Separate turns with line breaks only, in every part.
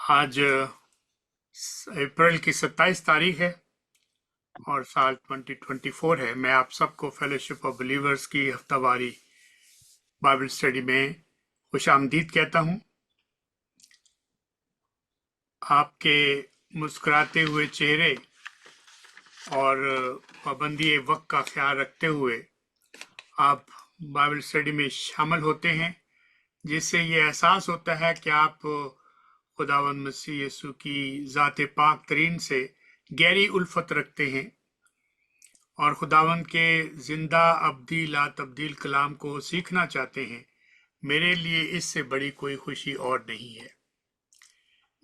आज अप्रैल की 27 तारीख है और साल 2024 है। मैं आप सबको फेलोशिप ऑफ बिलीवर्स की हफ्तावारी बाइबल स्टडी में खुशामदीद कहता हूँ। आपके मुस्कुराते हुए चेहरे और पाबंदी वक्त का ख्याल रखते हुए आप बाइबल स्टडी में शामिल होते हैं, जिससे ये एहसास होता है कि आप खुदावंद मसीह यीशु की ज़ात पाक तरीन से गहरी उल्फत रखते हैं और खुदावंद के जिंदा अब्दी ला तब्दील कलाम को सीखना चाहते हैं। मेरे लिए इससे बड़ी कोई खुशी और नहीं है।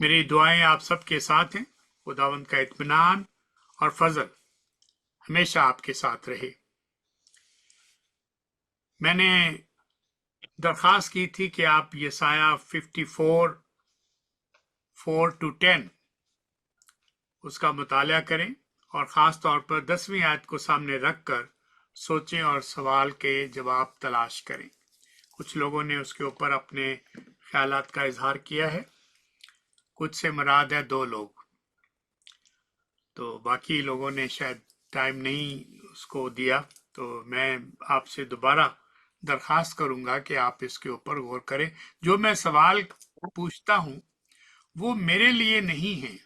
मेरी दुआएं आप सबके साथ हैं। खुदावंद का इत्मीनान और फजल हमेशा आपके साथ रहे। मैंने दरख्वास्त की थी कि आप यसाया 54:4-10 उसका मुताला करें और ख़ास तौर पर 10वीं आयत को सामने रखकर सोचें और सवाल के जवाब तलाश करें। कुछ लोगों ने उसके ऊपर अपने ख्यालात का इजहार किया है। कुछ से मुराद है 2 लोग, तो बाकी लोगों ने शायद टाइम नहीं उसको दिया। तो मैं आपसे दोबारा दरख्वास्त करूंगा कि आप इसके ऊपर गौर करें। जो मैं सवाल पूछता हूं वो मेरे लिए नहीं है,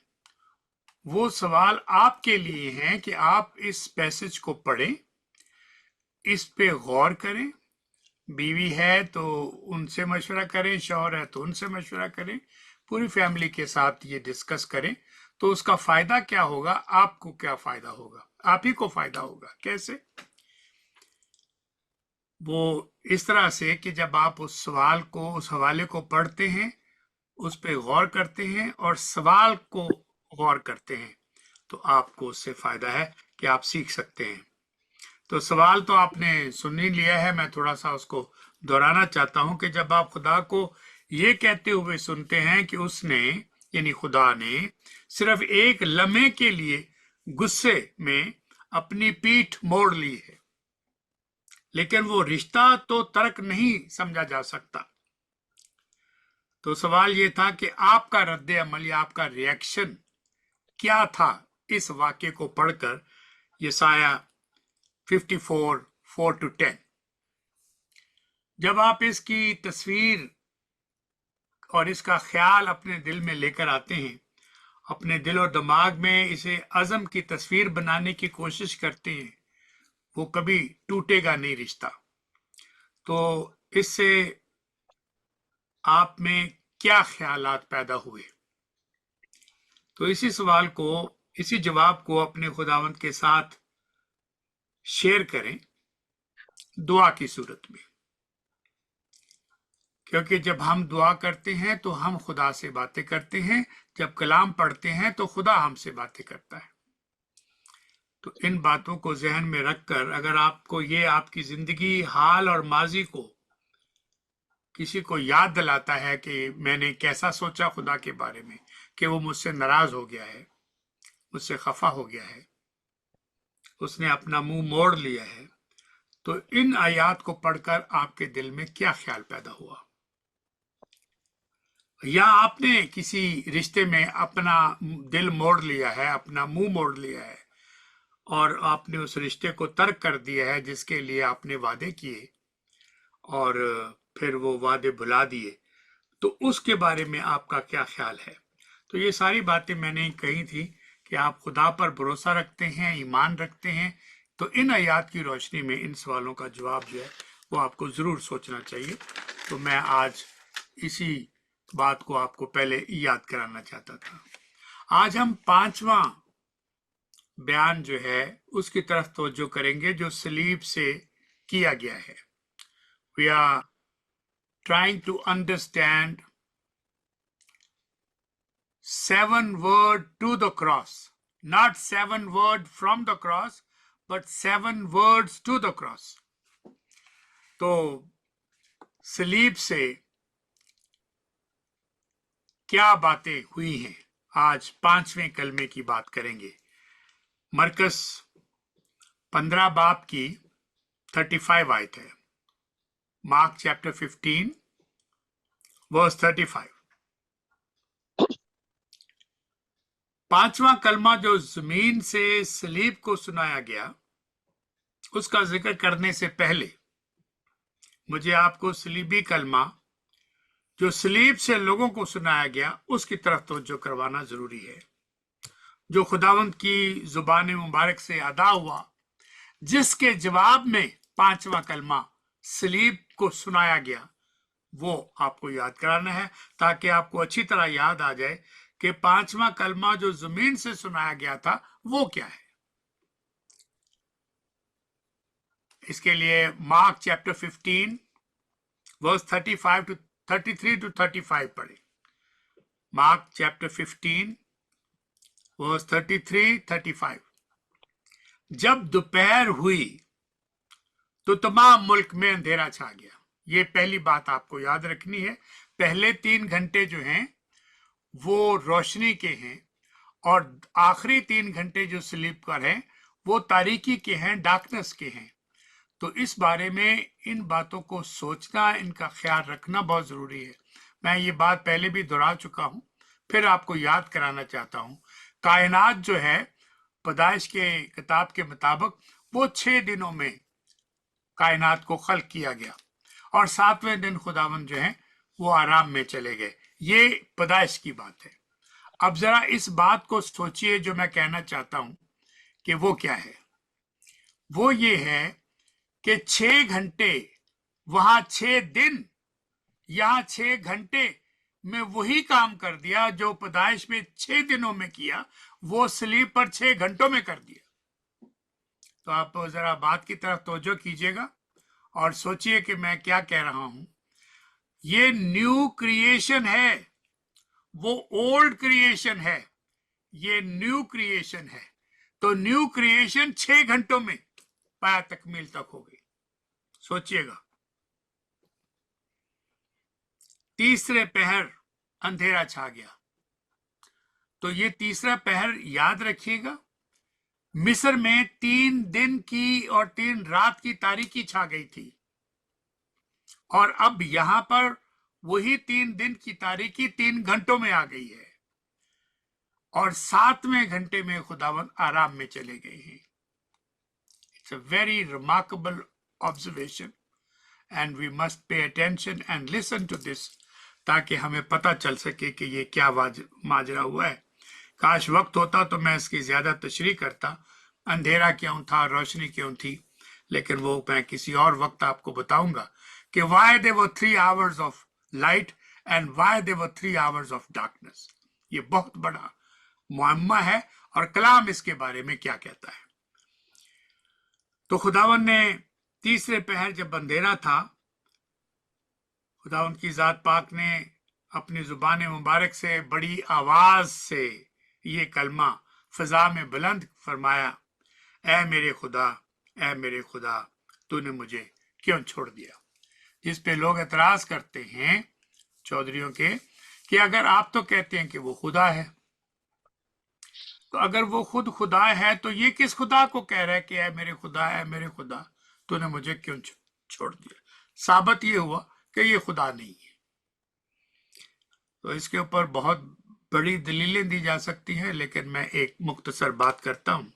वो सवाल आपके लिए हैं कि आप इस पैसेज को पढ़ें, इस पे गौर करें। बीवी है तो उनसे मशवरा करें, शौहर है तो उनसे मशवरा करें, पूरी फैमिली के साथ ये डिस्कस करें। तो उसका फायदा क्या होगा, आपको क्या फायदा होगा, आप ही को फायदा होगा। कैसे? वो इस तरह से कि जब आप उस सवाल को, उस हवाले को पढ़ते हैं, उस पे गौर करते हैं और सवाल को गौर करते हैं, तो आपको उससे फायदा है कि आप सीख सकते हैं। तो सवाल तो आपने सुन ही लिया है, मैं थोड़ा सा उसको दोहराना चाहता हूं कि जब आप खुदा को ये कहते हुए सुनते हैं कि उसने यानी खुदा ने सिर्फ एक लम्हे के लिए गुस्से में अपनी पीठ मोड़ ली है, लेकिन वो रिश्ता तो तर्क नहीं समझा जा सकता। तो सवाल ये था कि आपका रद्द अमल या आपका रिएक्शन क्या था इस वाक्य को पढ़कर, यसाया 54:4-10। जब आप इसकी तस्वीर और इसका ख्याल अपने दिल में लेकर आते हैं, अपने दिल और दिमाग में इसे अज़म की तस्वीर बनाने की कोशिश करते हैं, वो कभी टूटेगा नहीं रिश्ता। तो इससे आप में क्या ख्यालात पैदा हुए? तो इसी सवाल को, इसी जवाब को अपने खुदावंद के साथ शेयर करें दुआ की सूरत में, क्योंकि जब हम दुआ करते हैं तो हम खुदा से बातें करते हैं, जब कलाम पढ़ते हैं तो खुदा हमसे बातें करता है। तो इन बातों को जहन में रखकर अगर आपको ये आपकी जिंदगी, हाल और माजी को किसी को याद दिलाता है कि मैंने कैसा सोचा खुदा के बारे में, कि वो मुझसे नाराज हो गया है, मुझसे खफा हो गया है, उसने अपना मुंह मोड़ लिया है, तो इन आयात को पढ़कर आपके दिल में क्या ख्याल पैदा हुआ? या आपने किसी रिश्ते में अपना दिल मोड़ लिया है, अपना मुंह मोड़ लिया है और आपने उस रिश्ते को तर्क कर दिया है जिसके लिए आपने वादे किए और फिर वो वादे भुला दिए, तो उसके बारे में आपका क्या ख्याल है? तो ये सारी बातें मैंने कही थी कि आप खुदा पर भरोसा रखते हैं, ईमान रखते हैं। तो इन आयात की रोशनी में इन सवालों का जवाब जो है वो आपको जरूर सोचना चाहिए। तो मैं आज इसी बात को आपको पहले याद कराना चाहता था। आज हम 5वां बयान जो है उसकी तरफ तवज्जो करेंगे जो सलीब से किया गया है। We are trying to understand 7 word to the cross, not 7 word from the cross, but 7 words to the cross. तो सलीब से क्या बातें हुई हैं, आज 5वें कलमे की बात करेंगे। मरकस 15 बाब की 35 आयत है। Mark chapter 15 verse 35। पांचवा कलमा जो जमीन से सलीब को सुनाया गया, उसका जिक्र करने से पहले मुझे आपको सलीबी कलमा जो सलीब से लोगों को सुनाया गया उसकी तरफ तवज्जो करवाना जरूरी है, जो खुदावंद की जुबान मुबारक से अदा हुआ, जिसके जवाब में पांचवा कलमा सलीब को सुनाया गया, वो आपको याद कराना है ताकि आपको अच्छी तरह याद आ जाए कि पांचवा कलमा जो जमीन से सुनाया गया था वो क्या है। इसके लिए मार्क चैप्टर 15 वर्स 33 टू 35 पढ़े। Mark chapter 15 verse 33-35। जब दोपहर हुई तो तमाम मुल्क में अंधेरा छा गया। ये पहली बात आपको याद रखनी है। पहले 3 घंटे जो हैं वो रोशनी के हैं और आखिरी 3 घंटे जो सलीब पर हैं वो तारीकी के हैं, डार्कनेस के हैं। तो इस बारे में इन बातों को सोचना, इनका ख्याल रखना बहुत जरूरी है। मैं ये बात पहले भी दोहरा चुका हूं, फिर आपको याद कराना चाहता हूं। कायनात जो है पैदाइश के किताब के मुताबिक वो 6 दिनों में कायनात को खल्क किया गया और 7वें दिन खुदावंद जो है वो आराम में चले गए। ये पैदाइश की बात है। अब जरा इस बात को सोचिए जो मैं कहना चाहता हूं कि वो क्या है। वो ये है कि 6 घंटे वहां 6 दिन, यहां 6 घंटे में वही काम कर दिया जो पैदाइश में 6 दिनों में किया, वो सलीब पर 6 घंटों में कर दिया। तो आप जरा बात की तरफ तवज्जो कीजिएगा और सोचिए कि मैं क्या कह रहा हूं। ये न्यू क्रिएशन है, वो ओल्ड क्रिएशन है, ये न्यू क्रिएशन है। तो न्यू क्रिएशन 6 घंटों में पाया तकमील तक हो गई। सोचिएगा, तीसरे पहर अंधेरा छा गया। तो ये तीसरा पहर याद रखिएगा, मिस्र में 3 दिन की और 3 रात की तारीकी छा गई थी और अब यहां पर वही 3 दिन की तारीकी 3 घंटों में आ गई है और 7वें घंटे में खुदावंद आराम में चले गए हैं। It's a very remarkable observation and we must pay attention and listen to this, ताकि हमें पता चल सके कि ये क्या माजरा हुआ है। काश वक्त होता तो मैं इसकी ज्यादा तशरीह करता, अंधेरा क्यों था, रोशनी क्यों थी, लेकिन वो मैं किसी और वक्त आपको बताऊंगा कि why there were 3 hours of light and why there were 3 hours of darkness। ये बहुत बड़ा मुअम्मा है और कलाम इसके बारे में क्या कहता है। तो खुदावन ने तीसरे पहर जब अंधेरा था, खुदावन की जात पाक ने अपनी जुबान मुबारक से बड़ी आवाज से ये कलमा फजा में बुलंद फरमाया, ऐ मेरे खुदा, ऐ मेरे खुदा, तूने मुझे क्यों छोड़ दिया। जिस पे लोग एतराज करते हैं चौधरियों के कि अगर आप तो कहते हैं कि वो खुदा है, तो अगर वो खुद खुदा है तो ये किस खुदा को कह रहा है कि ऐ मेरे खुदा, ऐ मेरे खुदा, तूने मुझे क्यों छोड़ दिया। साबित ये हुआ कि ये खुदा नहीं है। तो इसके ऊपर बहुत बड़ी दलीलें दी जा सकती हैं, लेकिन मैं एक मुख्तसर बात करता हूं।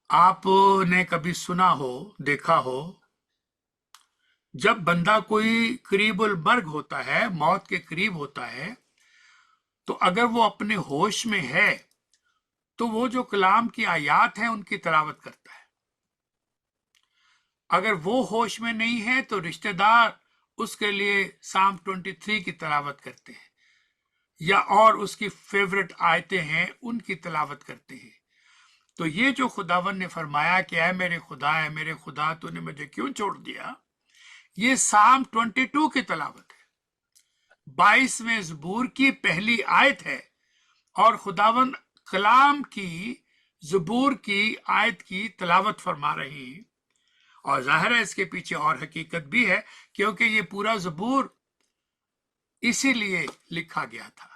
आपने कभी सुना हो, देखा हो, जब बंदा कोई करीबुल मर्ग होता है, मौत के करीब होता है, तो अगर वो अपने होश में है तो वो जो कलाम की आयात है उनकी तिलावत करता है। अगर वो होश में नहीं है तो रिश्तेदार उसके लिए साम 23 की तिलावत करते हैं या और उसकी फेवरेट आयतें हैं उनकी तिलावत करते हैं। तो ये जो खुदावन ने फरमाया कि ऐ मेरे खुदा, ऐ मेरे खुदा, तूने मुझे क्यों छोड़ दिया, ये साम 22 की तिलावत है, 22वें ज़बूर की पहली आयत है और खुदावन कलाम की ज़बूर की आयत की तिलावत फरमा रहे हैं। और जाहिर है इसके पीछे और हकीकत भी है, क्योंकि ये पूरा ज़बूर इसीलिए लिखा गया था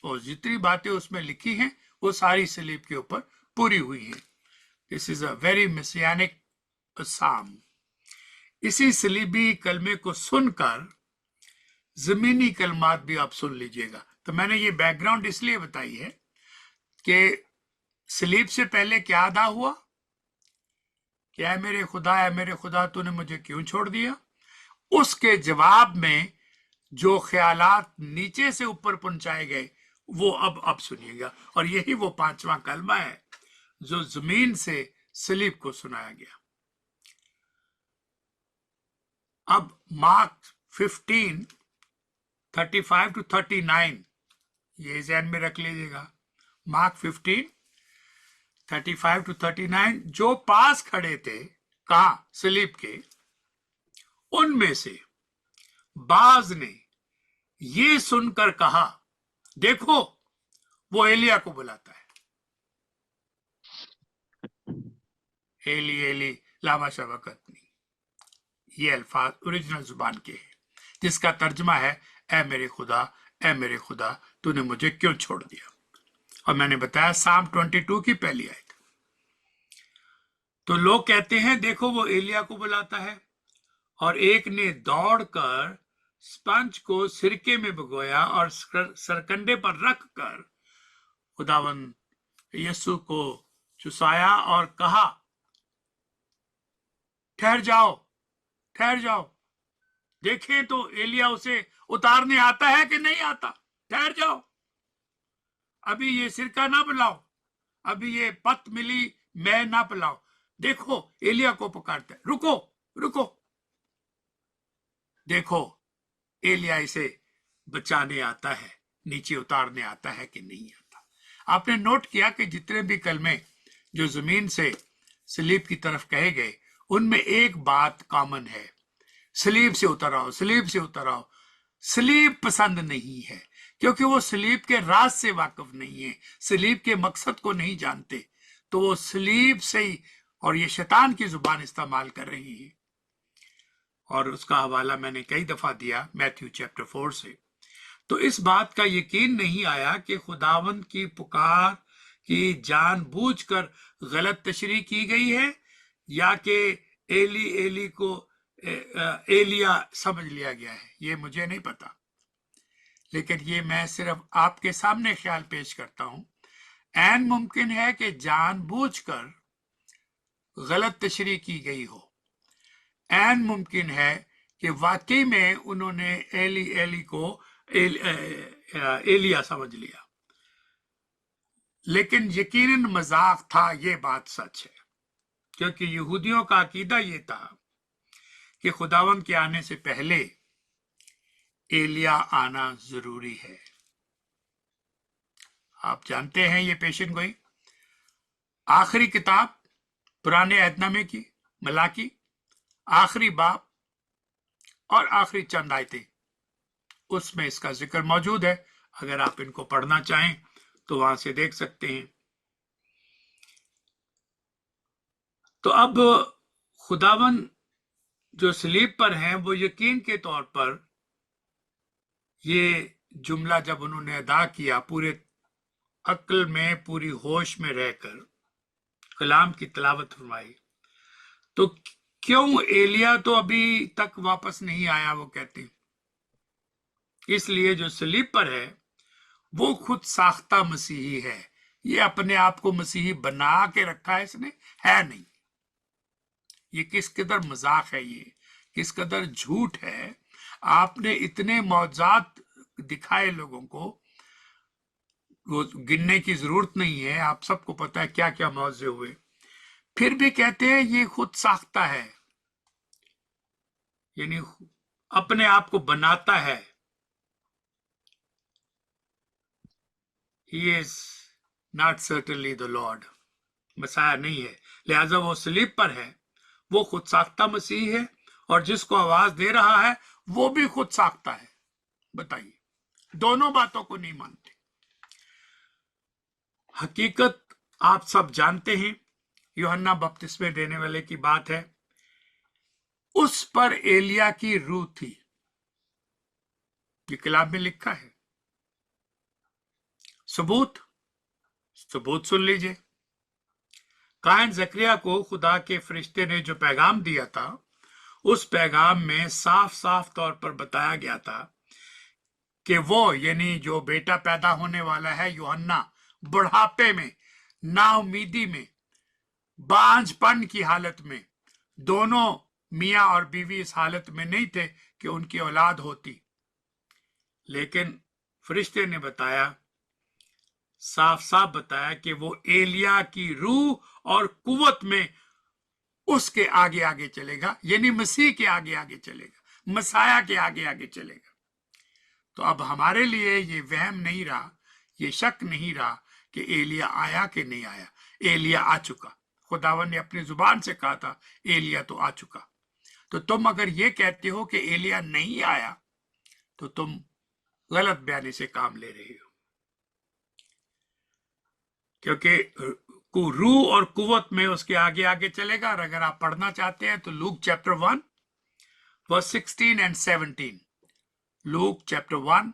और जितनी बातें उसमें लिखी हैं वो सारी सलीब के ऊपर पूरी हुई हैं। This is a very messianic साम। इसी सलीबी कलमे को सुनकर जमीनी कलमात भी आप सुन लीजिएगा तो मैंने ये बैकग्राउंड इसलिए बताई है कि सलीब से पहले क्या अदा हुआ कि ऐ मेरे खुदा तूने मुझे क्यों छोड़ दिया। उसके जवाब में जो ख्यालात नीचे से ऊपर पहुंचाए गए वो अब सुनिएगा, और यही वो 5वां कलमा है जो जमीन से सलीब को सुनाया गया। अब मार्क 15:35 to 39 ये ध्यान में रख लीजिएगा। मार्क 15:35 to 39 जो पास खड़े थे कहा सलीब के, उनमें से बाज ने ये सुनकर कहा, देखो वो एलिया को बुलाता है। एली एली लामा शबक्तनी, ये अल्फाज ओरिजिनल जुबान के हैं, जिसका तर्जमा है ऐ मेरे खुदा तूने मुझे क्यों छोड़ दिया। और मैंने बताया साम 22 की पहली आयत। तो लोग कहते हैं देखो वो एलिया को बुलाता है, और एक ने दौड़कर स्पंज को सिरके में भिगोया और सरकंडे पर रखकर खुदावन यीशु को चुसाया और कहा, ठहर जाओ, देखें तो एलिया उसे उतारने आता है कि नहीं आता। ठहर जाओ, अभी ये सिरका ना पिलाओ, अभी ये पत मिली मैं ना पिलाओ, देखो एलिया को पुकारता है, रुको, देखो एलिया इसे बचाने आता है, नीचे उतारने आता है कि नहीं आता। आपने नोट किया कि जितने भी कलमे जो जमीन से सलीब की तरफ कहे गए, उनमें एक बात कॉमन है, सलीब से उतर आओ। सलीब पसंद नहीं है, क्योंकि वो सलीब के राज से वाकिफ नहीं है, सलीब के मकसद को नहीं जानते, तो वो सलीब से ही, और ये शैतान की जुबान इस्तेमाल कर रही है। और उसका हवाला मैंने कई दफा दिया मैथ्यू चैप्टर 4 से। तो इस बात का यकीन नहीं आया कि खुदावंद की पुकार की जानबूझकर गलत तशरीह की गई है, या कि एली को एलिया समझ लिया गया है, ये मुझे नहीं पता। लेकिन ये मैं सिर्फ आपके सामने ख्याल पेश करता हूं। ऐन मुमकिन है कि जानबूझकर गलत तशरीह की गई हो, ऐन मुमकिन है कि वाकई में उन्होंने एली को एलिया समझ लिया, लेकिन यकीनन मजाक था, ये बात सच है, क्योंकि यहूदियों का अकीदा ये था कि खुदावंद के आने से पहले एलिया आना जरूरी है। आप जानते हैं ये पेशन गोई आखिरी किताब पुराने अहदनामे की मलाकी, आखिरी बाब और आखिरी चंद आयतें, उसमें इसका जिक्र मौजूद है। अगर आप इनको पढ़ना चाहें तो वहां से देख सकते हैं। तो अब खुदावन जो सलीब पर हैं, वो यकीन के तौर पर ये जुमला जब उन्होंने अदा किया, पूरे अक्ल में पूरी होश में रहकर कलाम की तिलावत फरमाई, तो क्यों एलिया तो अभी तक वापस नहीं आया, वो कहते हैं इसलिए जो सलीब पर है वो खुद साख्ता मसीही है। ये अपने आप को मसीही बना के रखा है इसने, है नहीं। ये किस कदर मजाक है, ये किस कदर झूठ है। आपने इतने मौजात दिखाए लोगों को, वो गिनने की जरूरत नहीं है, आप सबको पता है क्या क्या मौजे हुए, फिर भी कहते हैं ये खुद साख्ता है, यानी अपने आप को बनाता है। He is not certainly the Lord, मसाया नहीं है, लिहाजा वो सलीब पर है, वो खुद साख्ता मसीह है, और जिसको आवाज दे रहा है वो भी खुद साख्ता है। बताइए, दोनों बातों को नहीं मानते। हकीकत आप सब जानते हैं, यूहन्ना बपतिस्मे देने वाले की बात है, उस पर एलिया की रूह थी, ये किताब में लिखा है। सबूत सुन लीजिए। कायन जकरिया को खुदा के फरिश्ते ने जो पैगाम दिया था, उस पैगाम में साफ साफ तौर पर बताया गया था कि वो यानी जो बेटा पैदा होने वाला है यूहन्ना बुढ़ापे में, नाउमीदी में, बांझपन की हालत में, दोनों मियां और बीवी इस हालत में नहीं थे कि उनकी औलाद होती, लेकिन फरिश्ते ने बताया, साफ साफ बताया कि वो एलिया की रूह और कुव्वत में उसके आगे आगे चलेगा, यानी मसीह के आगे आगे चलेगा, मसाया के आगे आगे चलेगा। तो अब हमारे लिए ये वहम नहीं रहा, ये शक नहीं रहा कि एलिया आया कि नहीं आया। एलिया आ चुका, खुदावन ने अपनी जुबान से कहा था एलिया तो आ चुका। तो तुम अगर ये कहते हो कि एलिया नहीं आया तो तुम गलत बयानी से काम ले रहे हो, क्योंकि रूह और कुव्वत में उसके आगे आगे चलेगा। और अगर आप पढ़ना चाहते हैं तो Luke chapter 1 verse 16 and 17, Luke chapter 1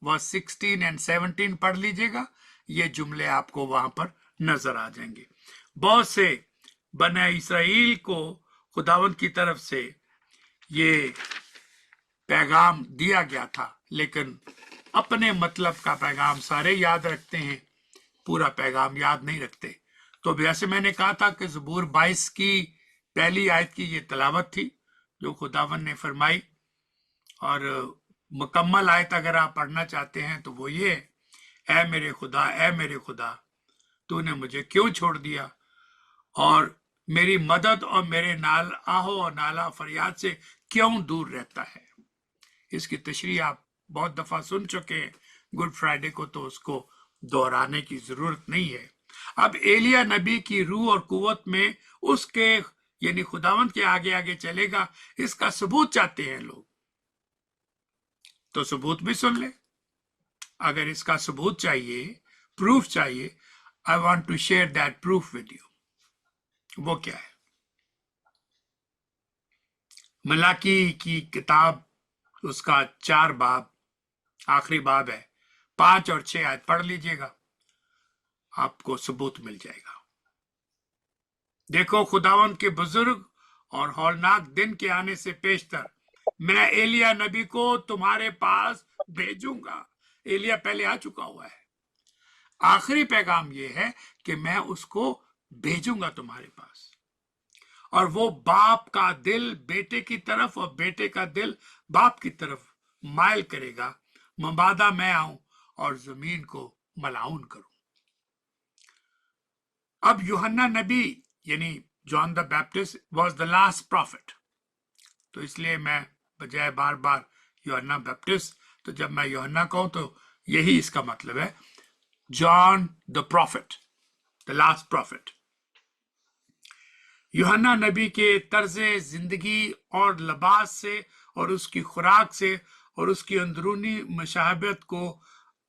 verse 16 and 17 पढ़ लीजिएगा। ये जुमले आपको वहां पर नजर आ जाएंगे। बहुत से बने इसराइल को खुदावंद की तरफ से ये पैगाम दिया गया था, लेकिन अपने मतलब का पैगाम सारे याद रखते हैं, पूरा पैगाम याद नहीं रखते। तो जैसे मैंने कहा था कि ज़बूर 22 की पहली आयत की ये तलावत थी जो खुदावन ने फरमाई, और मुकम्मल आयत अगर आप पढ़ना चाहते हैं तो वो ये, ऐ मेरे खुदा, ऐ मेरे खुदा, तूने मुझे क्यों छोड़ दिया, और मेरी मदद और मेरे नाल आहो और नाला फरियाद से क्यों दूर रहता है। इसकी तशरीह आप बहुत दफा सुन चुके हैं गुड फ्राइडे को, तो उसको दोहराने की जरूरत नहीं है। अब एलिया नबी की रूह और कुव्वत में उसके यानी खुदावंत के आगे आगे चलेगा, इसका सबूत चाहते हैं लोग, तो सबूत भी सुन ले। अगर इसका सबूत चाहिए, प्रूफ चाहिए, I want to share that proof with you. वो क्या है? मलाकी की किताब, उसका 4 बाब, आखिरी बाब है, 5 और 6 आयत पढ़ लीजिएगा, आपको सबूत मिल जाएगा। देखो, खुदावंद के बुजुर्ग और हौलनाक दिन के आने से पेशतर मैं एलिया नबी को तुम्हारे पास भेजूंगा। एलिया पहले आ चुका हुआ है। आखिरी पैगाम ये है कि मैं उसको भेजूंगा तुम्हारे पास, और वो बाप का दिल बेटे की तरफ और बेटे का दिल बाप की तरफ मायल करेगा, मबादा मैं आऊं और जमीन को मलाउन करूं। अब यूहन्ना नबी यानी John the Baptist was the last prophet, तो इसलिए मैं बजाय बार बार यूहन्ना बैप्टिस्ट, तो जब मैं यूहन्ना कहूं तो यही इसका मतलब है, John the profit, the last profit. यूहन्ना नबी के तर्जे जिंदगी और लिबास से और उसकी खुराक से और उसकी अंदरूनी मशाहबत को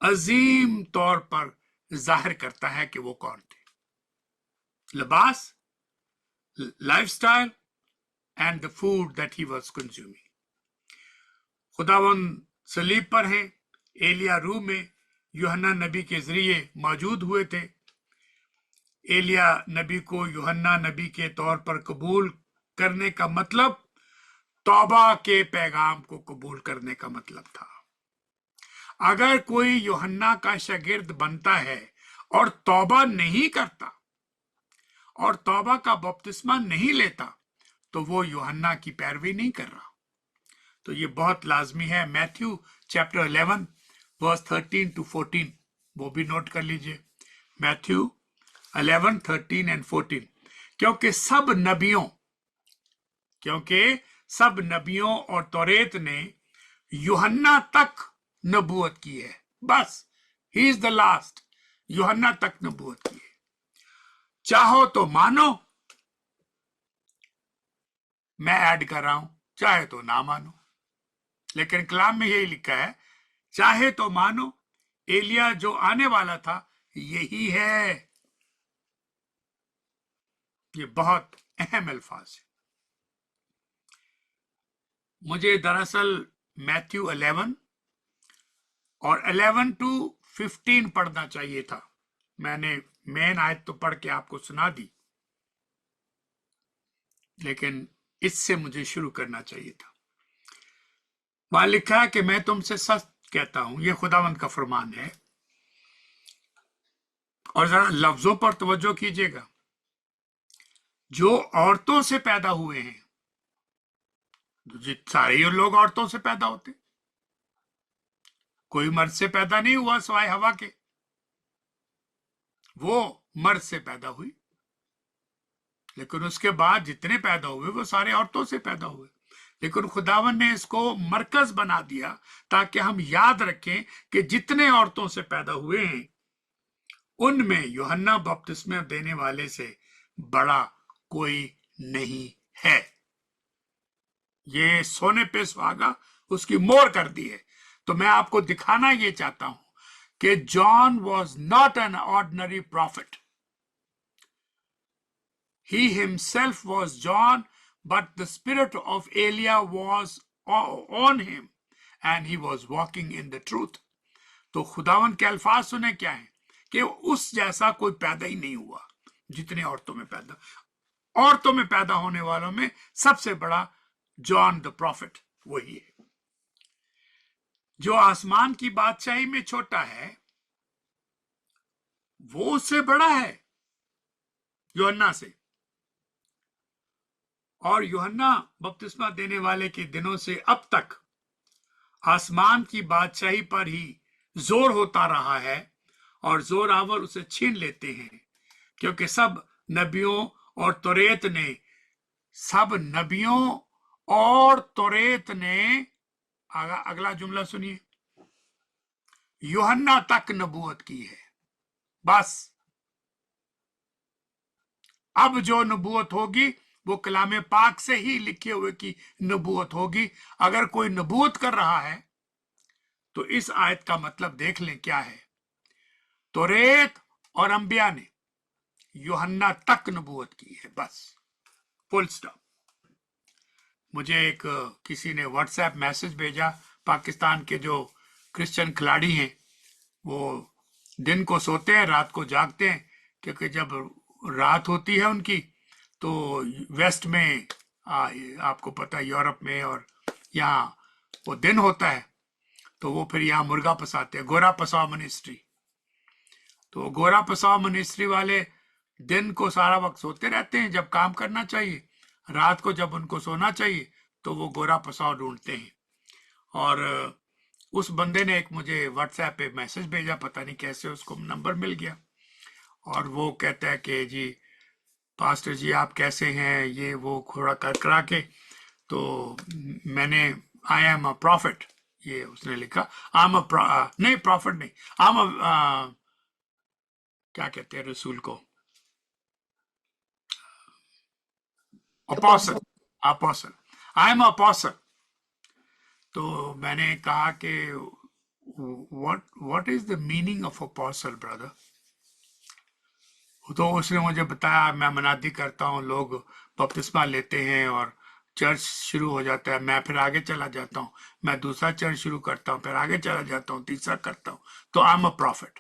अजीम तौर पर जाहिर करता है कि वो कौन थे। लिबास, lifestyle and the food that he was consuming. खुदावंद सलीब पर है, एलिया रूह में यूहन्ना नबी के जरिए मौजूद हुए थे। एलिया नबी को यूहन्ना नबी के तौर पर कबूल करने का मतलब तौबा के पैगाम को कबूल करने का मतलब था। अगर कोई यूहन्ना का शागिर्द बनता है और तौबा नहीं करता और तौबा का बपतिस्मा नहीं लेता, तो वो यूहन्ना की पैरवी नहीं कर रहा। तो ये बहुत लाजमी है। मैथ्यू चैप्टर 11 वर्स 13 to 14, वो भी नोट कर लीजिए, मैथ्यू 11, 13 and 14। क्योंकि सब नबियों और तौरेत ने यूहन्ना तक नबूवत की है, बस ही इज द लास्ट, यूहन्ना तक नबूवत की है। चाहो तो मानो, मैं ऐड कर रहा हूं, चाहे तो ना मानो, लेकिन कलाम में यही लिखा है, चाहे तो मानो, एलिया जो आने वाला था यही है। ये बहुत अहम अल्फाज है। मुझे दरअसल मैथ्यू 11 और 11 to 15 पढ़ना चाहिए था। मैंने मेन आयत तो पढ़ के आपको सुना दी, लेकिन इससे मुझे शुरू करना चाहिए था। वहां लिखा है कि मैं तुमसे सच कहता हूं, ये खुदावंद का फरमान है। और जरा लफ्जों पर तवज्जो कीजिएगा। जो औरतों से पैदा हुए हैं, सारे ही लोग औरतों से पैदा होते, कोई मर्द से पैदा नहीं हुआ सिवाय हवा के, वो मर्द से पैदा हुई। लेकिन उसके बाद जितने पैदा हुए वो सारे औरतों से पैदा हुए। लेकिन खुदावन ने इसको मरकज बना दिया ताकि हम याद रखें कि जितने औरतों से पैदा हुए हैं उनमें यूहन्ना बपतिस्मा देने वाले से बड़ा कोई नहीं है। ये सोने पे सुहागा, उसकी मोहर कर दी है। तो मैं आपको दिखाना ये चाहता हूं कि John was not an ordinary profit. He himself was John, but the spirit of Elijah was on him and he was walking in the truth. तो खुदावन के अल्फाज सुने क्या है कि उस जैसा कोई पैदा ही नहीं हुआ जितने औरतों में पैदा होने वालों में सबसे बड़ा जॉन द प्रॉफिट वही है। जो आसमान की बादशाही में छोटा है वो उससे बड़ा है यूहन्ना से। और यूहन्ना बपतिस्मा देने वाले के दिनों से अब तक आसमान की बादशाही पर ही जोर होता रहा है और जोरावर उसे छीन लेते हैं, क्योंकि सब नबियों और तौरेत ने अगला जुमला सुनिए, यूहन्ना तक नबूवत की है। बस अब जो नबूवत होगी वो कलामे पाक से ही लिखे हुए की नबूवत होगी। अगर कोई नबूवत कर रहा है तो इस आयत का मतलब देख लें क्या है। तौरेत और अंबिया ने यूहन्ना तक नबूवत की है, बस फुल स्टॉप। मुझे एक किसी ने व्हाट्सएप मैसेज भेजा, पाकिस्तान के जो क्रिश्चियन खिलाड़ी हैं वो दिन को सोते हैं रात को जागते हैं, क्योंकि जब रात होती है उनकी तो वेस्ट में आपको पता है यूरोप में और यहाँ वो दिन होता है, तो वो फिर यहाँ मुर्गा पसाते हैं, गोरा पसाव मिनिस्ट्री। तो गोरा पसाव मिनिस्ट्री वाले दिन को सारा वक्त सोते रहते हैं जब काम करना चाहिए, रात को जब उनको सोना चाहिए तो वो गोरा पसाव ढूंढते हैं। और उस बंदे ने एक मुझे व्हाट्सएप पे मैसेज भेजा, पता नहीं कैसे उसको नंबर मिल गया, और वो कहता है कि जी पास्टर जी आप कैसे हैं, ये वो थोड़ा करा के। तो मैंने आई एम अ प्रॉफिट, ये उसने लिखा। नहीं प्रॉफिट नहीं, क्या कहते हैं रसूल को, अपोस्टल। I am apostle. तो मैंने कहा कि what is the meaning of apostle brother? तो उसने मुझे बताया, मैं मनादी करता हूँ, लोग बपतिस्मा लेते हैं और चर्च शुरू हो जाता है, मैं फिर आगे चला जाता हूँ, मैं दूसरा चर्च शुरू करता हूँ, फिर आगे चला जाता हूँ, तीसरा करता हूँ, तो आई एम अ प्रॉफिट।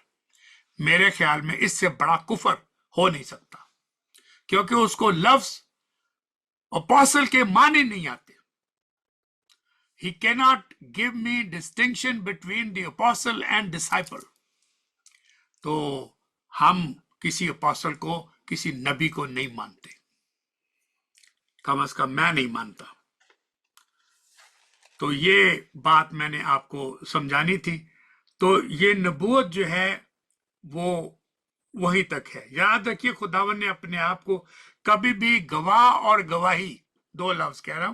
मेरे ख्याल में इससे बड़ा कुफर हो नहीं सकता, क्योंकि उसको लफ्ज अपोस्टल के माने नहीं आते। He cannot give me distinction between the apostle and disciple. तो हम किसी अपोस्टल को, किसी नबी को नहीं मानते, कम से कम मैं नहीं मानता। तो ये बात मैंने आपको समझानी थी। तो ये नबूवत जो है वो वहीं तक है। याद रखिए खुदावन ने अपने आप को कभी भी गवाह और गवाही, दो लफ्ज कह रहा हूं,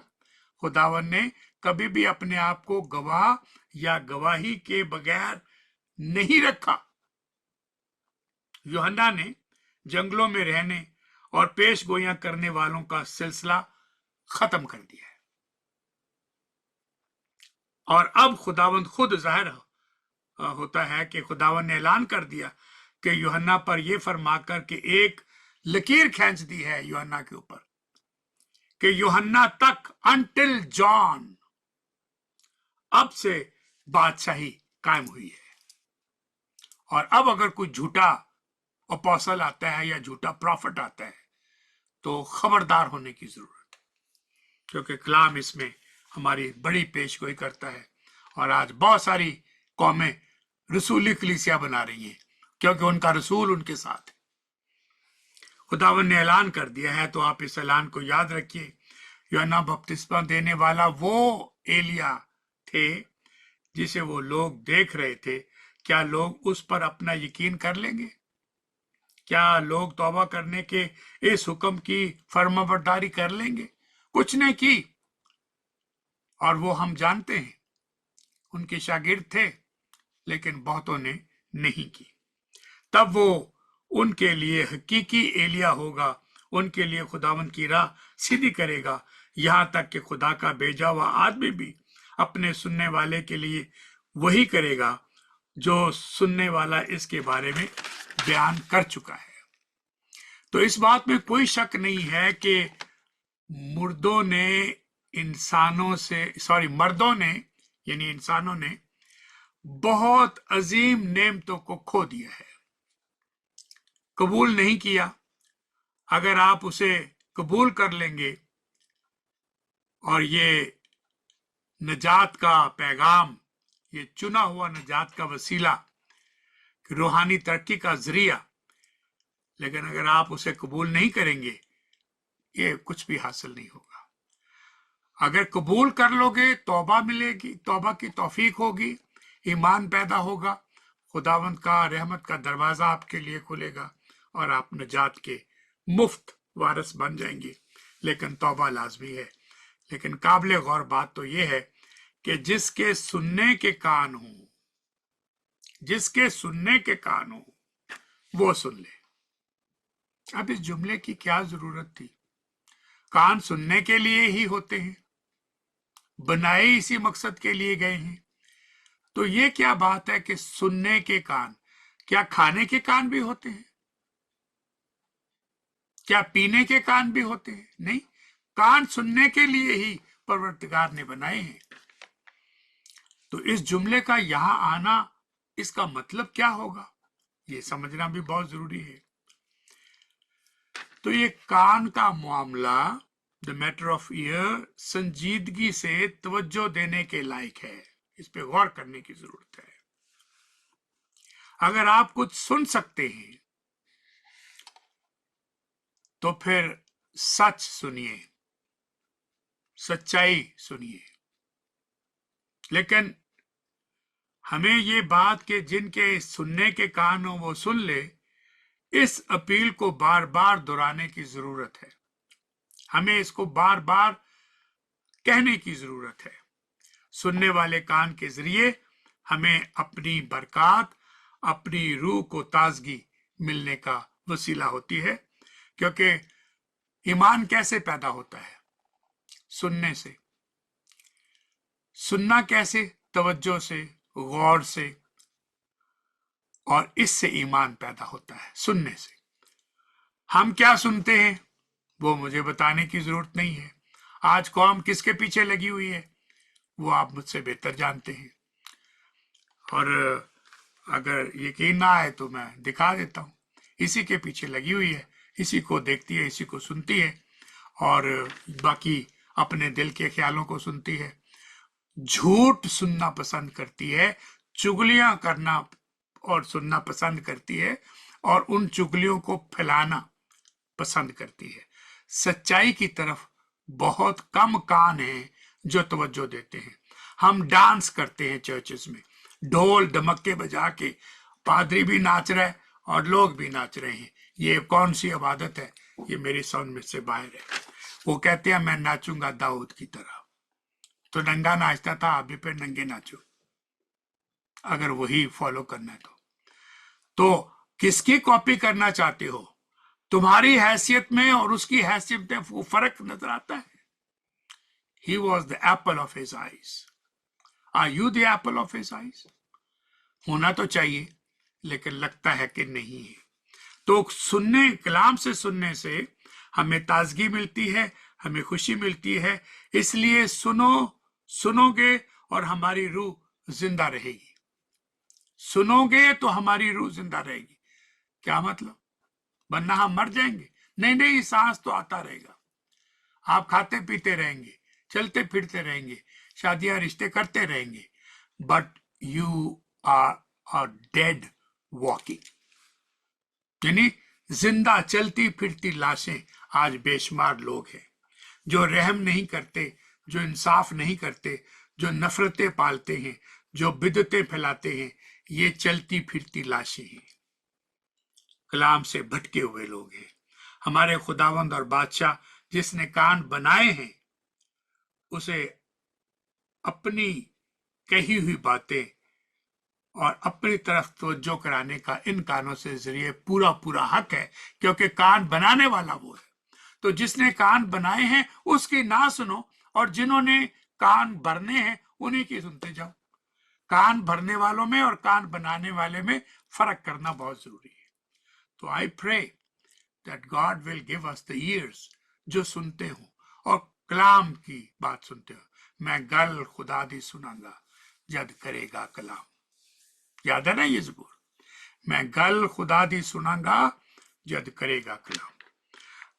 खुदावन ने कभी भी अपने आप को गवाह या गवाही के बगैर नहीं रखा। यूहन्ना ने जंगलों में रहने और पेश गोइयां करने वालों का सिलसिला खत्म कर दिया है, और अब खुदावंद खुद जाहिर होता है कि खुदावंद ने ऐलान कर दिया कि यूहन्ना पर यह फरमाकर कि एक लकीर खींच दी है यूहन्ना के ऊपर कि यूहन्ना तक, अनटिल जॉन, अब से बादशाही कायम हुई है। और अब अगर कोई झूठा अपोस्टल आता है या झूठा प्रॉफिट आता है तो खबरदार होने की जरूरत है, क्योंकि कलाम इसमें हमारी बड़ी पेशगोई करता है। और आज बहुत सारी कौमें रसूली कलीसिया बना रही हैं, क्योंकि उनका रसूल उनके साथ है। खुदावन ने ऐलान कर दिया है, तो आप इस ऐलान को याद रखिए। यूहन्ना बपतिस्मा देने वाला वो एलिया थे जिसे वो लोग देख रहे थे। क्या लोग उस पर अपना यकीन कर लेंगे? क्या लोग तौबा करने के इस हुक्म की फर्माबरदारी कर लेंगे? कुछ ने की, और वो हम जानते हैं, उनके शागिर्द थे, लेकिन बहुतों ने नहीं की। तब वो उनके लिए हकीकी एलिया होगा, उनके लिए खुदावंद की राह सीधी करेगा, यहां तक कि खुदा का भेजा हुआ आदमी भी अपने सुनने वाले के लिए वही करेगा जो सुनने वाला इसके बारे में बयान कर चुका है। तो इस बात में कोई शक नहीं है कि मर्दों ने यानी इंसानों ने बहुत अजीम नेमतों को खो दिया है, कबूल नहीं किया। अगर आप उसे कबूल कर लेंगे और ये नजात का पैगाम, ये चुना हुआ नजात का वसीला, रूहानी तरक्की का जरिया, लेकिन अगर आप उसे कबूल नहीं करेंगे, ये कुछ भी हासिल नहीं होगा। अगर कबूल कर लोगे, तौबा मिलेगी, तौबा की तौफीक होगी, ईमान पैदा होगा, खुदावंद का रहमत का दरवाजा आपके लिए खुलेगा और आप नजात के मुफ्त वारिस बन जाएंगे। लेकिन तौबा लाजमी है। लेकिन काबिल गौर बात तो यह है कि जिसके सुनने के कान हो, जिसके सुनने के कान हो, वो सुन ले। अब इस जुमले की क्या जरूरत थी? कान सुनने के लिए ही होते हैं, बनाए इसी मकसद के लिए गए हैं। तो ये क्या बात है कि सुनने के कान? क्या खाने के कान भी होते हैं? क्या पीने के कान भी होते हैं? नहीं, कान सुनने के लिए ही परवरदिगार ने बनाए हैं। तो इस जुमले का यहां आना, इसका मतलब क्या होगा, ये समझना भी बहुत जरूरी है। तो ये कान का मामला, द मैटर ऑफ ईयर, संजीदगी से तवज्जो देने के लायक है। इस पे गौर करने की जरूरत है। अगर आप कुछ सुन सकते हैं तो फिर सच सुनिए, सच्चाई सुनिए। लेकिन हमें ये बात कि जिनके सुनने के कान हो वो सुन ले, इस अपील को बार बार दोहराने की जरूरत है। हमें इसको बार बार कहने की जरूरत है। सुनने वाले कान के जरिए हमें अपनी बरकत, अपनी रूह को ताजगी मिलने का वसीला होती है। क्योंकि ईमान कैसे पैदा होता है? सुनने से। सुनना कैसे? तवज्जो से, गौर से, और इससे ईमान पैदा होता है, सुनने से। हम क्या सुनते हैं वो मुझे बताने की जरूरत नहीं है। आज कौम किसके पीछे लगी हुई है वो आप मुझसे बेहतर जानते हैं। और अगर यकीन ना आए तो मैं दिखा देता हूं। इसी के पीछे लगी हुई है, इसी को देखती है, इसी को सुनती है, और बाकी अपने दिल के ख्यालों को सुनती है। झूठ सुनना पसंद करती है, चुगलियां करना और सुनना पसंद करती है, और उन चुगलियों को फैलाना पसंद करती है। सच्चाई की तरफ बहुत कम कान हैं जो तवज्जो देते हैं। हम डांस करते हैं चर्चेस में, ढोल धमक्के बजा के, पादरी भी नाच रहा है और लोग भी नाच रहे हैं। ये कौन सी इबादत है? ये मेरी समझ में से बाहर है। वो कहते हैं मैं नाचूंगा दाऊद की तरह। तो नंगा नाचता था, अभी पे नंगे नाचो, अगर वही फॉलो करना है तो किसकी कॉपी करना चाहते हो? तुम्हारी हैसियत में और उसकी हैसियत में वो फर्क नजर आता है। He was the apple of his eyes. Are you the apple of his eyes? होना तो चाहिए, लेकिन लगता है कि नहीं है। तो सुनने, कलाम से सुनने से हमें ताजगी मिलती है, हमें खुशी मिलती है। इसलिए सुनोगे और हमारी रूह जिंदा रहेगी। सुनोगे तो हमारी रूह जिंदा रहेगी। क्या मतलब? वरना हम मर जाएंगे? नहीं नहीं, सांस तो आता रहेगा। आप खाते पीते रहेंगे, चलते फिरते रहेंगे, शादियां रिश्ते करते रहेंगे, but you are dead walking, यानी जिंदा चलती फिरती लाशें आज बेशुमार लोग हैं जो रहम नहीं करते, जो इंसाफ नहीं करते, जो नफरतें पालते हैं, जो बिदतें फैलाते हैं। ये चलती फिरती लाशें हैं, कलाम से भटके हुए लोग हैं। हमारे खुदावंद और बादशाह जिसने कान बनाए हैं, उसे अपनी कही हुई बातें और अपनी तरफ तवज्जो कराने का इन कानों से जरिए पूरा पूरा हक है, क्योंकि कान बनाने वाला वो है। तो जिसने कान बनाए हैं उसकी ना सुनो, और जिन्होंने कान भरने हैं उन्हीं की सुनते जाओ। कान भरने वालों में और कान बनाने वाले में फर्क करना बहुत जरूरी है। तो I pray that God will give us the ears, जो सुनते हो और कलाम की बात सुनते हो। मैं गल खुदा दी सुनांगा जद करेगा कलाम। याद है ना ये ज़बूर, मैं गल खुदा दी सुनांगा जद करेगा कलाम।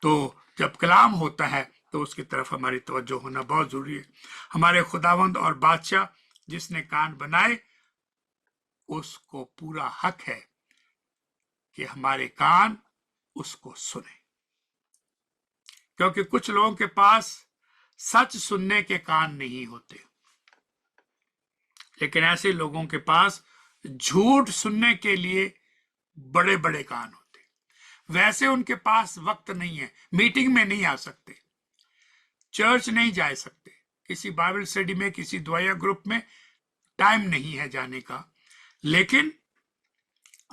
तो जब कलाम होता है तो उसकी तरफ हमारी तवज्जो होना बहुत जरूरी है। हमारे खुदावंद और बादशाह जिसने कान बनाए, उसको पूरा हक है कि हमारे कान उसको सुने, क्योंकि कुछ लोगों के पास सच सुनने के कान नहीं होते, लेकिन ऐसे लोगों के पास झूठ सुनने के लिए बड़े बड़े कान होते। वैसे उनके पास वक्त नहीं है, मीटिंग में नहीं आ सकते, चर्च नहीं जा सकते, किसी बाइबल स्टडी में, किसी दुआया ग्रुप में टाइम नहीं है जाने का, लेकिन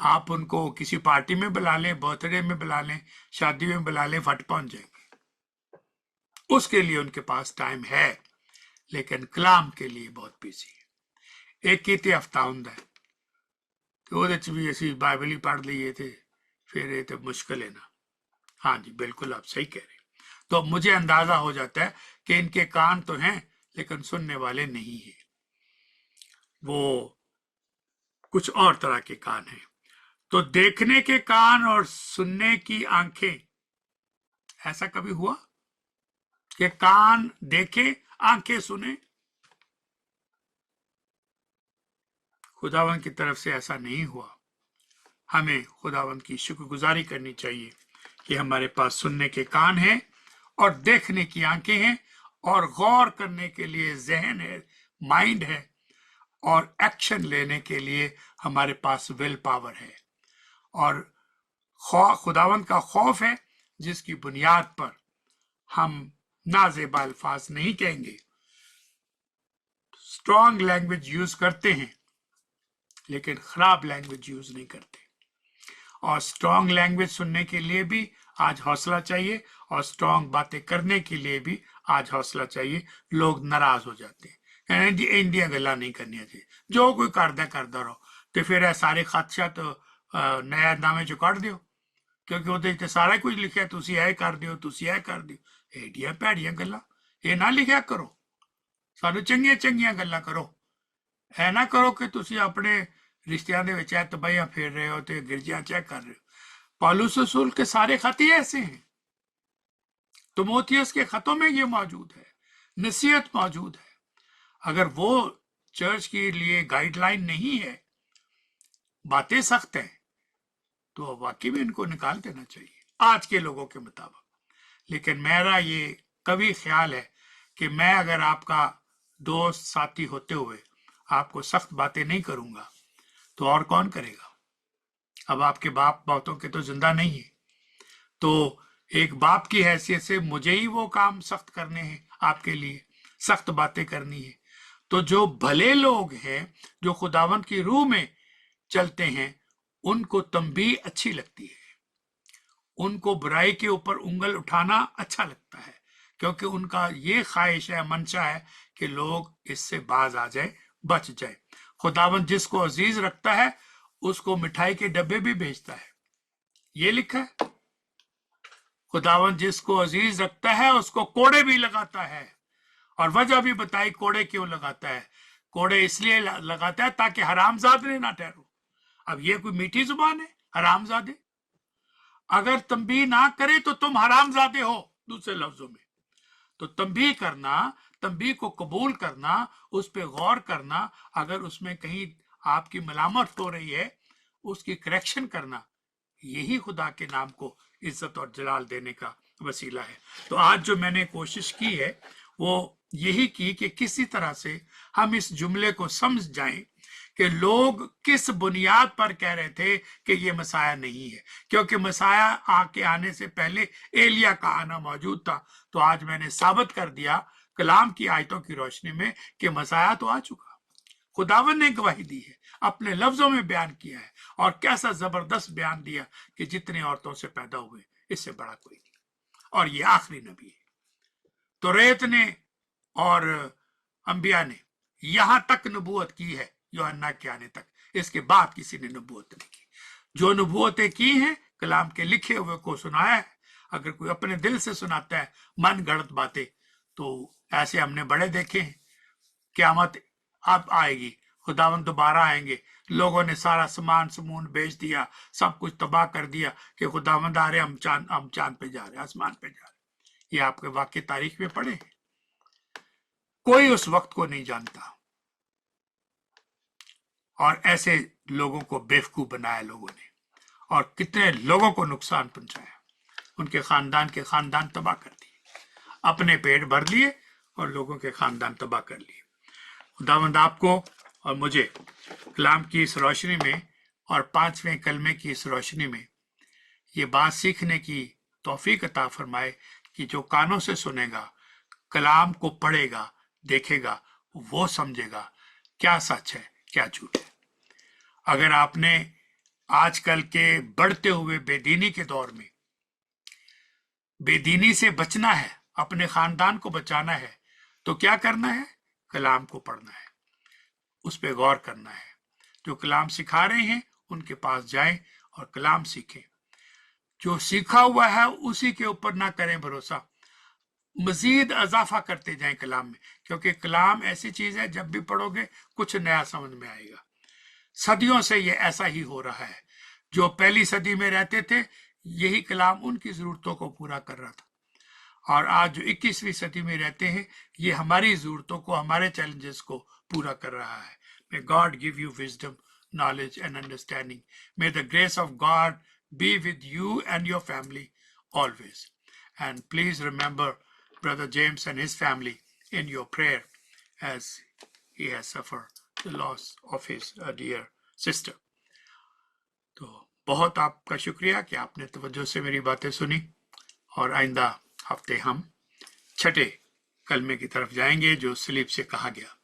आप उनको किसी पार्टी में बुला लें, बर्थडे में बुला लें, शादी में बुला लें, फट पहुंच जाएंगे। उसके लिए उनके पास टाइम है, लेकिन कलाम के लिए बहुत बिजी है। एक कीते हफ्ता हुंदा है कि ਉਹਦੇ ਚ भी ਅਸੀਂ बाइबल ही पढ़ ਲਈਏ थे, फिर ये तो मुश्किल है ना। हाँ जी, बिल्कुल आप सही कह रहे हैं। तो मुझे अंदाजा हो जाता है कि इनके कान तो हैं लेकिन सुनने वाले नहीं है, वो कुछ और तरह के कान हैं। तो देखने के कान और सुनने की आंखें, ऐसा कभी हुआ कि कान देखे आंखें सुने? खुदावन की तरफ से ऐसा नहीं हुआ। हमें खुदावन की शुक्रगुजारी करनी चाहिए कि हमारे पास सुनने के कान हैं और देखने की आंखें हैं और गौर करने के लिए जहन है, माइंड है, और एक्शन लेने के लिए हमारे पास विल पावर है, और खुदावन का खौफ है, जिसकी बुनियाद पर हम नाजेबा अल्फाज नहीं कहेंगे, स्ट्रॉन्ग लैंग्वेज यूज करते हैं लेकिन खराब लैंग्वेज यूज नहीं करते। और स्ट्रॉन्ग लैंग्वेज सुनने के लिए भी आज हौसला चाहिए, और स्ट्रॉन्ग बातें करने के लिए भी आज हौसला चाहिए। लोग नाराज हो जाते हैं, जी इंडिया गल्ला नहीं करनी चाहिए, जो कोई करदा रहो। तो फिर सारे खदशा तो नया नामे चो कढ़ दियो, क्योंकि वो सारा कुछ लिखा, तुसी ऐ कर दियो, तुसी ऐ कर दियो। एडियां भैड़ियां गल्लां ये ना लिखा करो, सानू चंगियां चंगियां गल्लां करो। ऐ ना करो कि तुसी अपने रिश्तियां दे विच तबाहियां फेर रहे हो तो गिरजियां चेक कर रहे हो। पौलुस रसूल के सारे खत ही ऐसे हैं, तिमोथियस के खतों में ये मौजूद है, नसीहत मौजूद है। अगर वो चर्च के लिए गाइडलाइन नहीं है, बातें सख्त है, तो वाकई में इनको निकाल देना चाहिए आज के लोगों के मुताबिक। लेकिन मेरा ये कभी ख्याल है कि मैं अगर आपका दोस्त साथी होते हुए आपको सख्त बातें नहीं करूंगा तो और कौन करेगा? अब आपके बाप बहुतों के तो जिंदा नहीं है, तो एक बाप की हैसियत से मुझे ही वो काम सख्त करने हैं, आपके लिए सख्त बातें करनी है। तो जो भले लोग हैं, जो खुदावंत की रूह में चलते हैं, उनको तंबीह अच्छी लगती है, उनको बुराई के ऊपर उंगल उठाना अच्छा लगता है, क्योंकि उनका ये ख्वाहिश है, मंशा है कि लोग इससे बाज आ जाए, बच जाए। खुदावंत जिसको अजीज रखता है उसको मिठाई के डब्बे भी भेजता है, ये लिखा है। खुदावंत जिसको अजीज रखता है उसको कोड़े भी लगाता है, और वजह भी बताई कोड़े क्यों लगाता है। कोड़े इसलिए लगाता है ताकि हरामजादे ना ठहरो। अब ये कोई मीठी जुबान है? हरामजादे, अगर तंबीह ना करे तो तुम हरामजादे हो, दूसरे लफ्जों में। तो तंबीह करना, तंबीह को कबूल करना, उस पर गौर करना, अगर उसमें कहीं आपकी मलामत हो रही है, उसकी करेक्शन करना, यही खुदा के नाम को इज्जत और जलाल देने का वसीला है। तो आज जो मैंने कोशिश की है वो यही की कि किसी तरह से हम इस जुमले को समझ जाएं कि लोग किस बुनियाद पर कह रहे थे कि ये मसाया नहीं है, क्योंकि मसाया आके आने से पहले एलिया का आना मौजूद था। तो आज मैंने साबित कर दिया कलाम की आयतों की रोशनी में कि मसाया तो आ चुका, खुदावन ने गवाही दी है, अपने लफ्जों में बयान किया है, और कैसा जबरदस्त बयान दिया कि जितनी औरतों से पैदा हुए इससे बड़ा कोई नहीं, और ये आखिरी नबी है। तो रेत ने और अंबिया ने यहां तक नबूवत की है यूहन्ना के आने तक, इसके बाद किसी ने नबूवत नहीं की। जो नबूवतें की हैं कलाम के लिखे हुए को सुनाया है। अगर कोई अपने दिल से सुनाता है मन गढ़ंत बातें, तो ऐसे हमने बड़े देखे हैं। क़यामत अब आएगी, खुदावन दोबारा आएंगे, लोगों ने सारा सामान समून बेच दिया, सब कुछ तबाह कर दिया कि खुदावंद आ रहे, हम चांद पे जा रहे, आसमान पे जा रहे। ये आपके वाक्य तारीख में पढ़े। कोई उस वक्त को नहीं जानता, और ऐसे लोगों को बेवकूफ बनाया लोगों ने, और कितने लोगों को नुकसान पहुंचाया, उनके खानदान के खानदान तबाह कर दिए, अपने पेट भर लिए और लोगों के खानदान तबाह कर लिए। खुदावंद आपको और मुझे कलाम की इस रोशनी में और 5वें कलमे की इस रोशनी में ये बात सीखने की तौफीक अता फरमाए कि जो कानों से सुनेगा, कलाम को पढ़ेगा, देखेगा, वो समझेगा क्या सच है क्या झूठ है। अगर आपने आजकल के बढ़ते हुए बेदीनी के दौर में बेदीनी से बचना है, अपने खानदान को बचाना है, तो क्या करना है? कलाम को पढ़ना है, उस पर गौर करना है। जो कलाम सिखा रहे हैं उनके पास जाएं और कलाम सीखें। जो सीखा हुआ है उसी के ऊपर ना करें भरोसा, मजीद इजाफा करते जाएं कलाम में, क्योंकि कलाम ऐसी चीज है जब भी पढ़ोगे कुछ नया समझ में आएगा। सदियों से ये ऐसा ही हो रहा है। जो पहली सदी में रहते थे यही कलाम उनकी जरूरतों को पूरा कर रहा था, और आज जो 21वीं सदी में रहते हैं ये हमारी जरूरतों को, हमारे चैलेंजेस को पूरा कर रहा है। May God give you wisdom, knowledge and understanding. May the grace of God be with you and your family always. And please remember Brother James and his family in your prayer as he has suffered the loss of his dear sister. तो बहुत आपका शुक्रिया कि आपने तवज्जो से मेरी बातें सुनी, और आइंदा हफ्ते हम छठे कलमे की तरफ जाएंगे जो सलीब से कहा गया।